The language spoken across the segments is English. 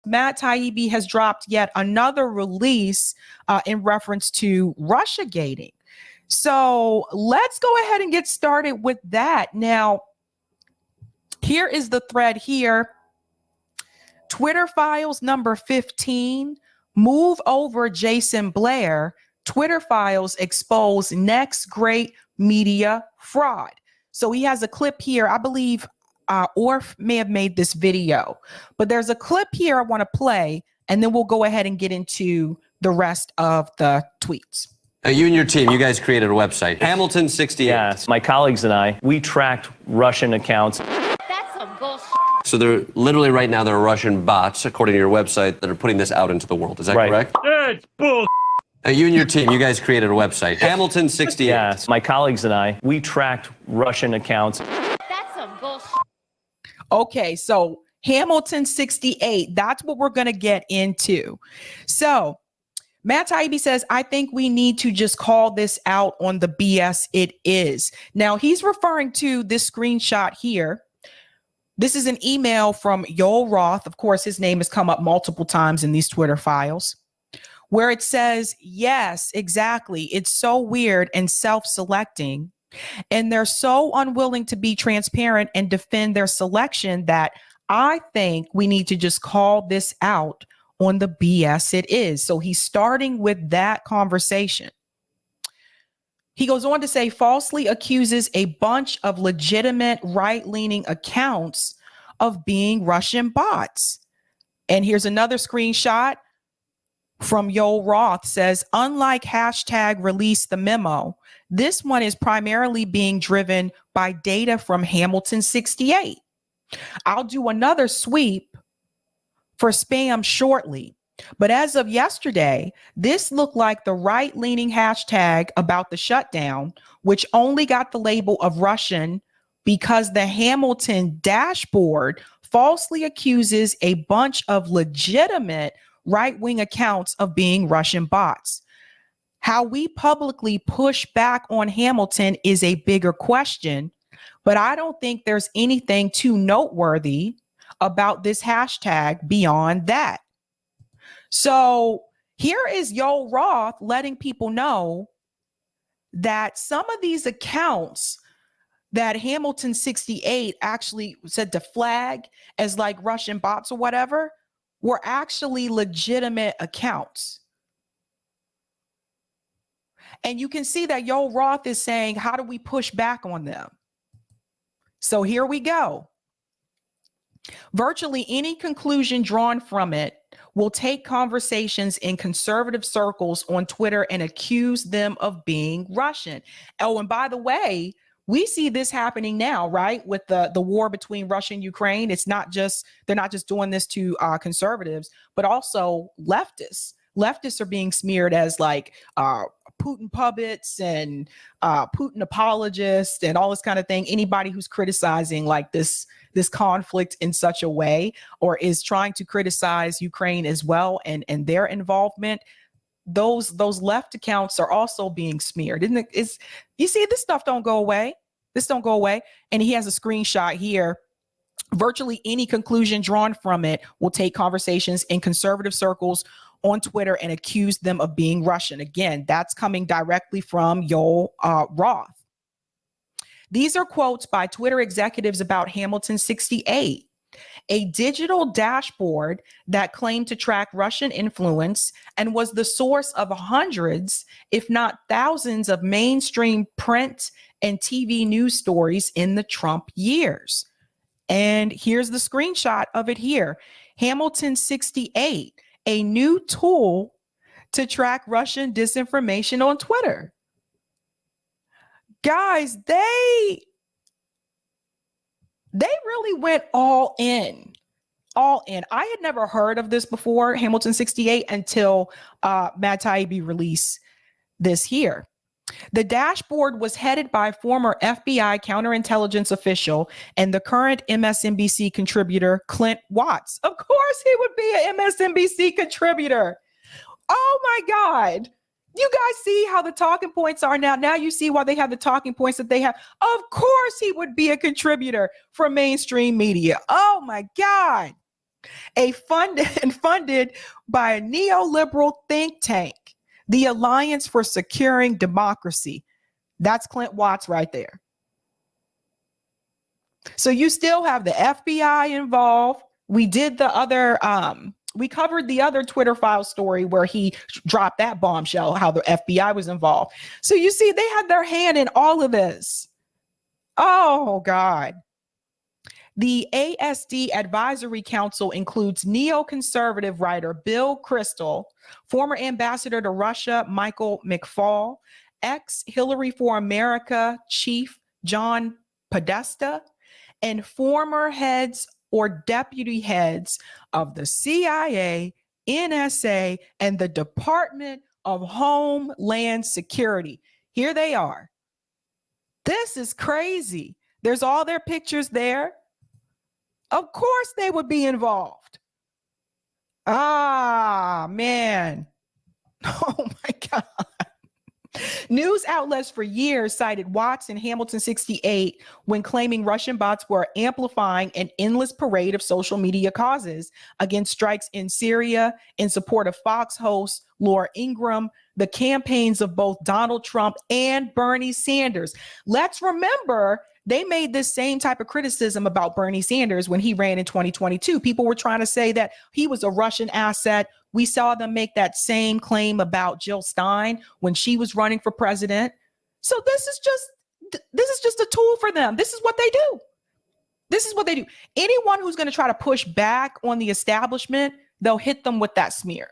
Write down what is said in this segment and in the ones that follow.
Matt Taibbi has dropped yet another release in reference to Russia gating. So let's go ahead and get started with that. Now, here is the thread here. Twitter files number 15. Move over Jason Blair. Twitter files expose next great media fraud. So he has a clip here. I believe Orf may have made this video, but there's a clip here I want to play, and then we'll go ahead and get into the rest of the tweets. You and your team, you guys created a website, Hamilton 68. Yes, my colleagues and I, we tracked Russian accounts. That's some bullshit. So they're literally right now, there are Russian bots, according to your website, that are putting this out into the world. Is that correct? It's bull. You and your team, you guys created a website, Hamilton 68. Yes, my colleagues and I, we tracked Russian accounts. That's some bullshit. Okay, so Hamilton 68, that's what we're going to get into. So Matt Taibbi says, I think we need to just call this out on the BS it is. Now, he's referring to this screenshot here. This is an email from Yoel Roth. Of course, his name has come up multiple times in these Twitter files, where it says, yes, exactly. It's so weird and self-selecting. And they're so unwilling to be transparent and defend their selection that I think we need to just call this out on the BS it is. So he's starting with that conversation. He goes on to say, falsely accuses a bunch of legitimate right-leaning accounts of being Russian bots. And here's another screenshot from Yoel Roth, says, unlike hashtag release the memo, this one is primarily being driven by data from Hamilton 68. I'll do another sweep for spam shortly. But as of yesterday, this looked like the right-leaning hashtag about the shutdown, which only got the label of Russian because the Hamilton dashboard falsely accuses a bunch of legitimate right-wing accounts of being Russian bots. How we publicly push back on Hamilton is a bigger question, but I don't think there's anything too noteworthy about this hashtag beyond that. So here is Yoel Roth letting people know that some of these accounts that Hamilton 68 actually said to flag as like Russian bots or whatever were actually legitimate accounts. And you can see that Yoel Roth is saying, how do we push back on them? So here we go. Virtually any conclusion drawn from it will take conversations in conservative circles on Twitter and accuse them of being Russian. Oh, and by the way, we see this happening now, right? With the war between Russia and Ukraine. It's not just, they're not just doing this to conservatives, but also leftists. Leftists are being smeared as like Putin puppets and Putin apologists and all this kind of thing. Anybody who's criticizing like this conflict in such a way, or is trying to criticize Ukraine as well and their involvement, those left accounts are also being smeared. Isn't it? You see, this stuff don't go away. This don't go away. And he has a screenshot here. Virtually any conclusion drawn from it will take conversations in conservative circles on Twitter and accuse them of being Russian. Again, that's coming directly from Yoel Roth. These are quotes by Twitter executives about Hamilton 68, a digital dashboard that claimed to track Russian influence and was the source of hundreds, if not thousands, of mainstream print and TV news stories in the Trump years. And here's the screenshot of it here. Hamilton 68, a new tool to track Russian disinformation on Twitter. Guys, they really went all in. All in. I had never heard of this before, Hamilton 68, until Matt Taibbi released this here. The dashboard was headed by former FBI counterintelligence official and the current MSNBC contributor, Clint Watts. Of course he would be an MSNBC contributor. Oh my God. You guys see how the talking points are now. Now you see why they have the talking points that they have. Of course he would be a contributor for mainstream media. Oh my God. funded by a neoliberal think tank, the Alliance for Securing Democracy. That's Clint Watts right there. So you still have the FBI involved. We did the other, we covered the other Twitter file story where he dropped that bombshell, how the FBI was involved. So you see, they had their hand in all of this. Oh, God. The ASD Advisory Council includes neoconservative writer Bill Kristol, former ambassador to Russia Michael McFaul, ex-Hillary for America chief John Podesta, and former heads or deputy heads of the CIA, NSA, and the Department of Homeland Security. Here they are. This is crazy. There's all their pictures there. Of course they would be involved. Ah, man. Oh my God. News outlets for years cited Watts and Hamilton 68 when claiming Russian bots were amplifying an endless parade of social media causes against strikes in Syria, in support of Fox host Laura Ingraham, the campaigns of both Donald Trump and Bernie Sanders. Let's remember, they made this same type of criticism about Bernie Sanders when he ran in 2022. People were trying to say that he was a Russian asset. We saw them make that same claim about Jill Stein when she was running for president. So this is just a tool for them. This is what they do. This is what they do. Anyone who's going to try to push back on the establishment, they'll hit them with that smear.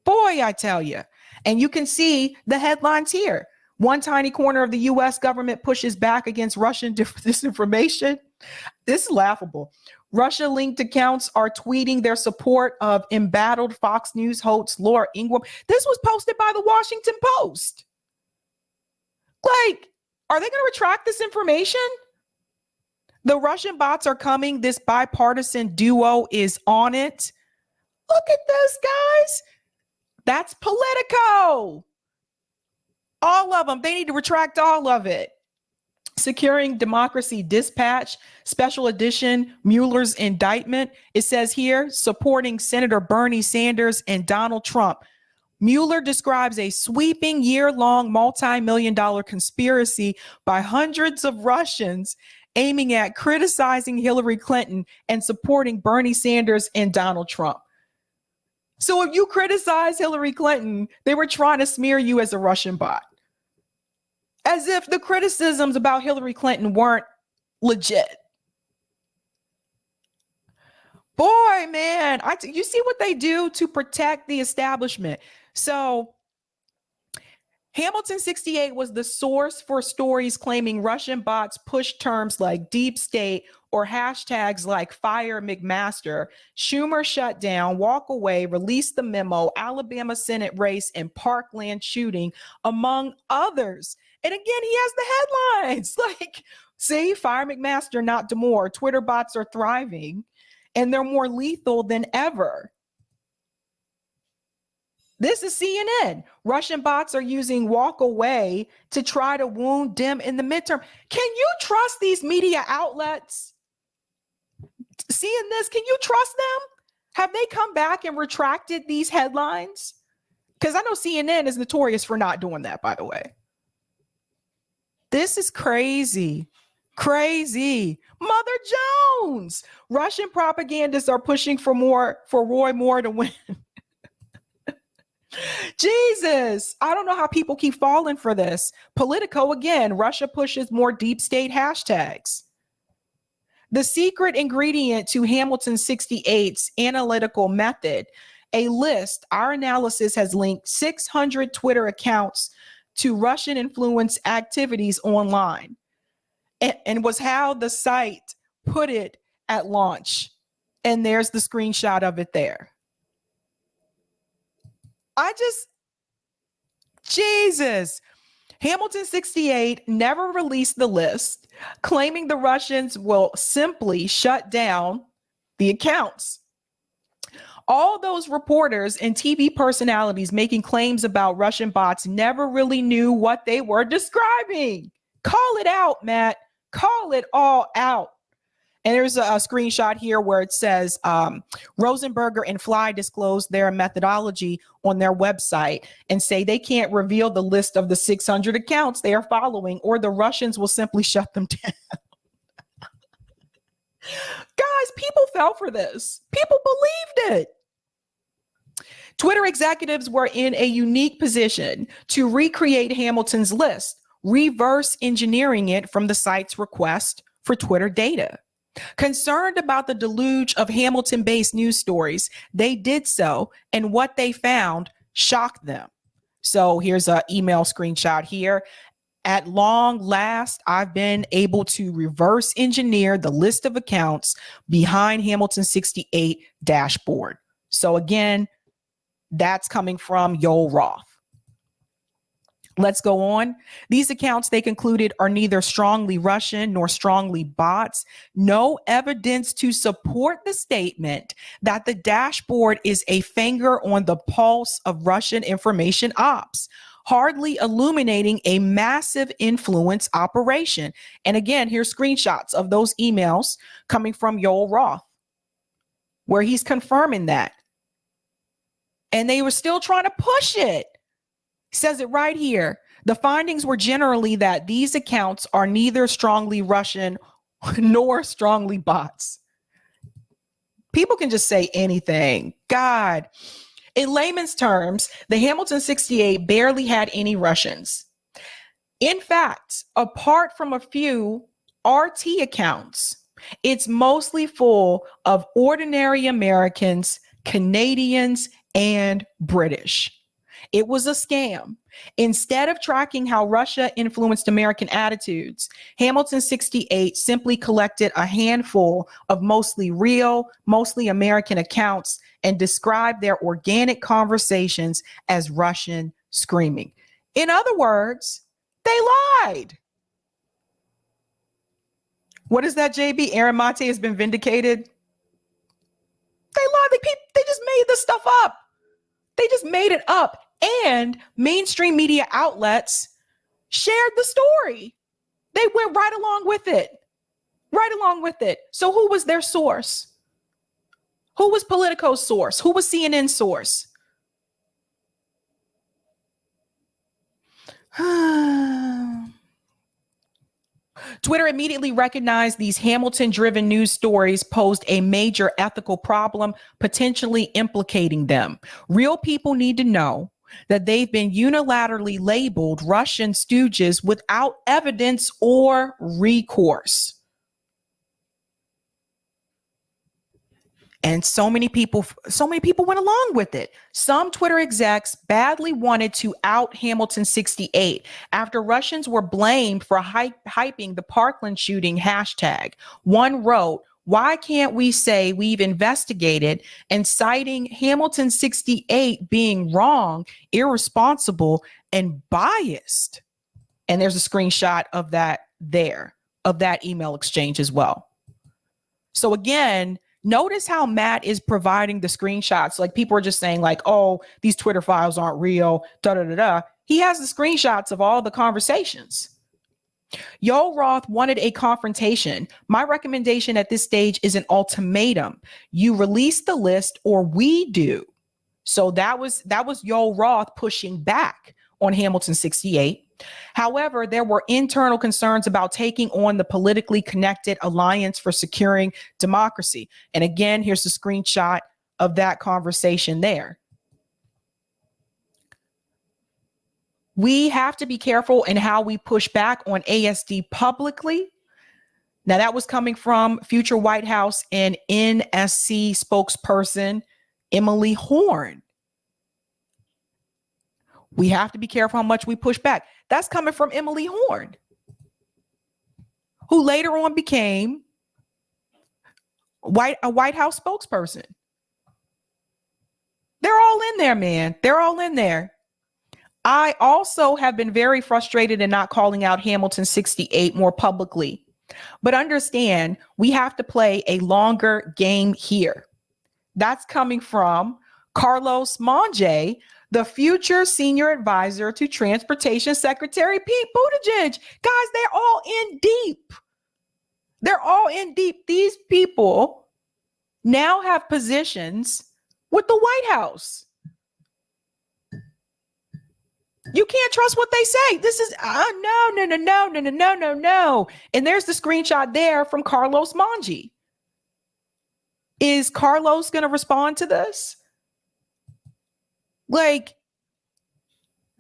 Boy, I tell you. And you can see the headlines here. One tiny corner of the U.S. government pushes back against Russian disinformation. This is laughable. Russia-linked accounts are tweeting their support of embattled Fox News host Laura Ingraham. This was posted by the Washington Post. Like, are they going to retract this information? The Russian bots are coming. This bipartisan duo is on it. Look at this, guys. That's Politico. All of them. They need to retract all of it. Securing Democracy Dispatch, special edition, Mueller's indictment. It says here, supporting Senator Bernie Sanders and Donald Trump. Mueller describes a sweeping year-long multi-million-dollar conspiracy by hundreds of Russians aiming at criticizing Hillary Clinton and supporting Bernie Sanders and Donald Trump. So if you criticize Hillary Clinton, they were trying to smear you as a Russian bot. As if the criticisms about Hillary Clinton weren't legit. Boy, man, you see what they do to protect the establishment. So Hamilton 68 was the source for stories claiming Russian bots push terms like deep state or hashtags like fire McMaster, Schumer shut down, walk away, release the memo, Alabama Senate race, and Parkland shooting, among others. And again, he has the headlines like, see, fire McMaster, not Damore. Twitter bots are thriving and they're more lethal than ever. This is CNN. Russian bots are using walk away to try to wound Dem in the midterm. Can you trust these media outlets? Seeing this, can you trust them? Have they come back and retracted these headlines? Because I know CNN is notorious for not doing that, by the way. This is crazy. Crazy. Mother Jones. Russian propagandists are pushing for Roy Moore to win. Jesus. I don't know how people keep falling for this. Politico again. Russia pushes more deep state hashtags. The secret ingredient to Hamilton 68's analytical method, a list. Our analysis has linked 600 Twitter accounts to Russian influence activities online, and was how the site put it at launch. And there's the screenshot of it there. Jesus. Hamilton 68 never released the list, claiming the Russians will simply shut down the accounts. All those reporters and TV personalities making claims about Russian bots never really knew what they were describing. Call it out, Matt. Call it all out. And there's a screenshot here where it says Rosenberger and Fly disclosed their methodology on their website and say they can't reveal the list of the 600 accounts they are following, or the Russians will simply shut them down. Guys, people fell for this. People believed it. Twitter executives were in a unique position to recreate Hamilton's list, reverse engineering it from the site's request for Twitter data. Concerned about the deluge of Hamilton-based news stories, they did so, and what they found shocked them. So here's an email screenshot here. At long last, I've been able to reverse engineer the list of accounts behind Hamilton 68 dashboard. So again, that's coming from Yoel Roth. Let's go on. These accounts, they concluded, are neither strongly Russian nor strongly bots. No evidence to support the statement that the dashboard is a finger on the pulse of Russian information ops, hardly illuminating a massive influence operation. And again, here's screenshots of those emails coming from Yoel Roth, where he's confirming that. And they were still trying to push it. Says it right here. The findings were generally that these accounts are neither strongly Russian nor strongly bots. People can just say anything. God. In layman's terms, the Hamilton 68 barely had any Russians. In fact, apart from a few RT accounts, it's mostly full of ordinary Americans, Canadians, and British. It was a scam. Instead of tracking how Russia influenced American attitudes, Hamilton 68 simply collected a handful of mostly real, mostly American accounts and described their organic conversations as Russian screaming. In other words, they lied. What is that, JB? Aaron Mate has been vindicated. They lied. They just made this stuff up. They just made it up. And mainstream media outlets shared the story. They went right along with it. Right along with it. So who was their source? Who was Politico's source? Who was CNN's source? Twitter immediately recognized these Hamilton-driven news stories posed a major ethical problem, potentially implicating them. Real people need to know that they've been unilaterally labeled Russian stooges without evidence or recourse. And so many people went along with it. Some Twitter execs badly wanted to out Hamilton 68 after Russians were blamed for hyping the Parkland shooting hashtag. One wrote, "Why can't we say we've investigated," and citing Hamilton 68 being wrong, irresponsible, and biased. And there's a screenshot of that email exchange as well. So again, notice how Matt is providing the screenshots. Like people are just saying like, oh, these Twitter files aren't real, da da da da. He has the screenshots of all the conversations. Yoel Roth wanted a confrontation. My recommendation at this stage is an ultimatum. You release the list or we do. So that was Yoel Roth pushing back on Hamilton 68. However, there were internal concerns about taking on the politically connected Alliance for Securing Democracy. And again, here's a screenshot of that conversation there. We have to be careful in how we push back on ASD publicly. Now, that was coming from future White House and NSC spokesperson Emily Horn. We have to be careful how much we push back. That's coming from Emily Horn, who later on became a White House spokesperson. They're all in there, man. They're all in there. I also have been very frustrated in not calling out Hamilton 68 more publicly. But understand, we have to play a longer game here. That's coming from Carlos Monje, the future senior advisor to Transportation Secretary Pete Buttigieg. Guys, they're all in deep. They're all in deep. These people now have positions with the White House. You can't trust what they say. This is no. And there's the screenshot there from Carlos Manji. Is Carlos going to respond to this? Like,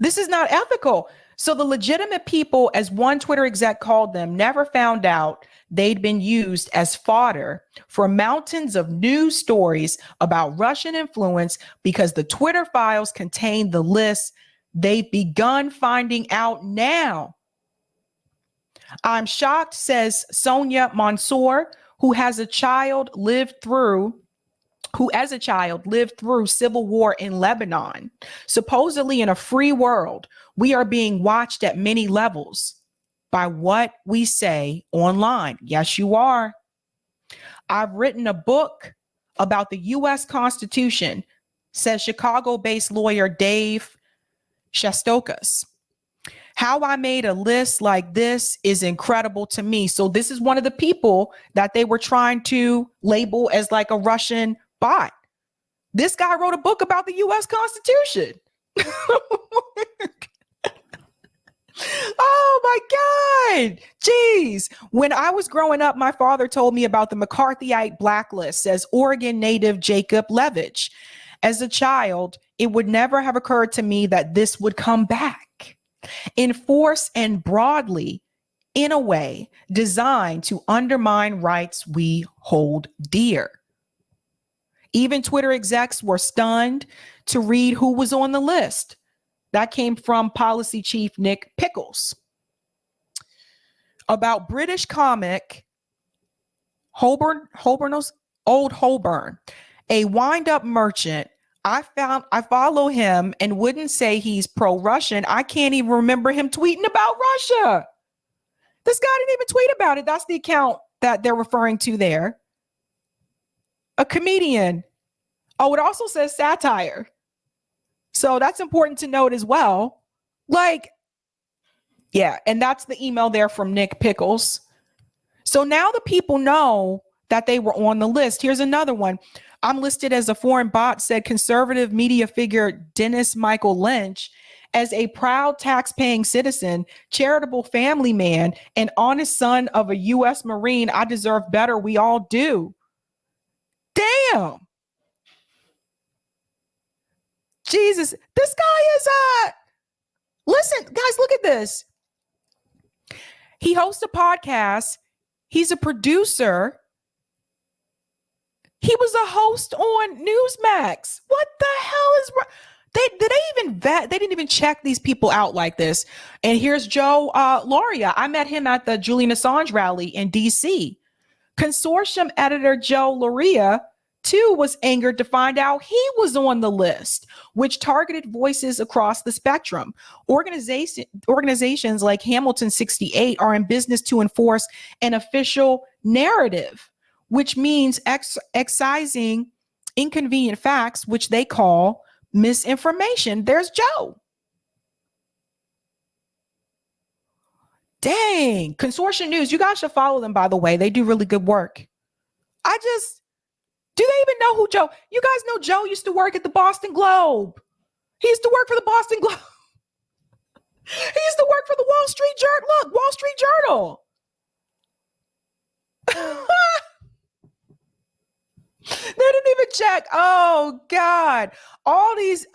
this is not ethical. So the legitimate people, as one Twitter exec called them, never found out they'd been used as fodder for mountains of news stories about Russian influence because the Twitter files contained the list they've begun finding out now. I'm shocked, says Sonia Mansour, who as a child lived through civil war in Lebanon. Supposedly in a free world, we are being watched at many levels by what we say online. Yes, you are. I've written a book about the U.S. Constitution, says Chicago-based lawyer Dave Shastokas. How I made a list like this is incredible to me. So this is one of the people that they were trying to label as like a Russian bot. This guy wrote a book about the U.S. Constitution. Oh my God. Jeez. When I was growing up, my father told me about the McCarthyite blacklist, says Oregon native Jacob Levitch. As a child, it would never have occurred to me that this would come back in force and broadly, in a way designed to undermine rights we hold dear. Even Twitter execs were stunned to read who was on the list. That came from policy chief Nick Pickles. About British comic Holborn, Old Holborn, a wind-up merchant. I follow him and wouldn't say he's pro-Russian. I can't even remember him tweeting about Russia. This guy didn't even tweet about it. That's the account that they're referring to there. A comedian. Oh, it also says satire. So that's important to note as well. Like, yeah, and that's the email there from Nick Pickles. So now the people know that they were on the list. Here's another one. I'm listed as a foreign bot, said conservative media figure Dennis Michael Lynch. As a proud tax-paying citizen, charitable family man, and honest son of a U.S. Marine, I deserve better. We all do. Damn. Jesus, this guy is listen, guys, look at this. He hosts a podcast. He's a producer. He was a host on Newsmax. What the hell is they didn't even check these people out like this. And here's Joe Lauria. I met him at the Julian Assange rally in DC. Consortium editor Joe Lauria too was angered to find out he was on the list, which targeted voices across the spectrum. Organizations like Hamilton 68 are in business to enforce an official narrative, which means excising inconvenient facts, which they call misinformation. There's Joe. Dang. Consortium News. You guys should follow them, by the way. They do really good work. Do they even know who Joe? You guys know Joe used to work at the Boston Globe. He used to work for the Boston Globe. He used to work for the Wall Street Journal. Look, Wall Street Journal. They didn't even check. Oh God. All these,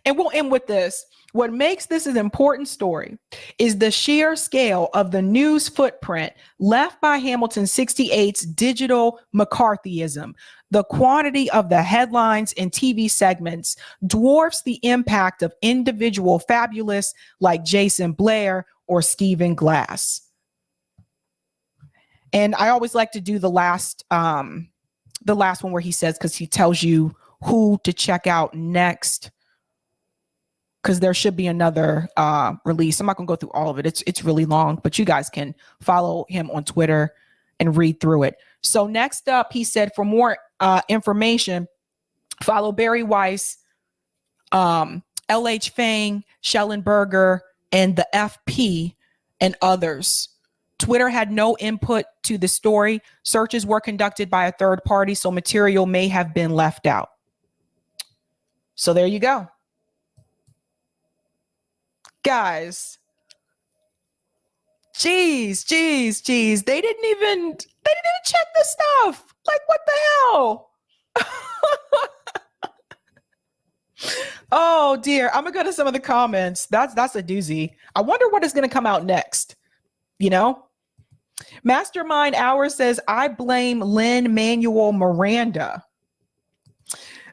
and we'll end with this. What makes this an important story is the sheer scale of the news footprint left by Hamilton 68's digital McCarthyism. The quantity of the headlines and TV segments dwarfs the impact of individual fabulous like Jason Blair or Stephen Glass. And I always like to do the last one where he says, because he tells you who to check out next, because there should be another release. I'm not going to go through all of it. It's really long, but you guys can follow him on Twitter and read through it. So next up, he said, for more information, follow Barry Weiss, LH Fang, Schellenberger, and the FP and others. Twitter had no input to the story. Searches were conducted by a third party, so material may have been left out. So there you go. Guys, jeez. They didn't even check the stuff. Like, what the hell? Oh dear. I'm gonna go to some of the comments. That's a doozy. I wonder what is gonna come out next. You know? Mastermind Hour says, I blame Lin-Manuel Miranda.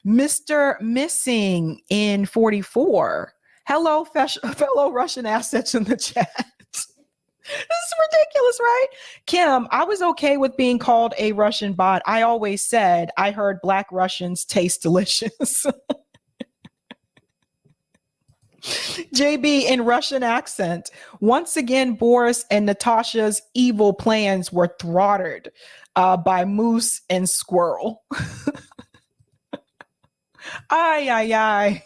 Mr. Missing in 44. Hello, fellow Russian assets in the chat. This is ridiculous, right? Kim, I was okay with being called a Russian bot. I always said I heard Black Russians taste delicious. JB in Russian accent. Once again, Boris and Natasha's evil plans were thwarted by Moose and Squirrel. Ay.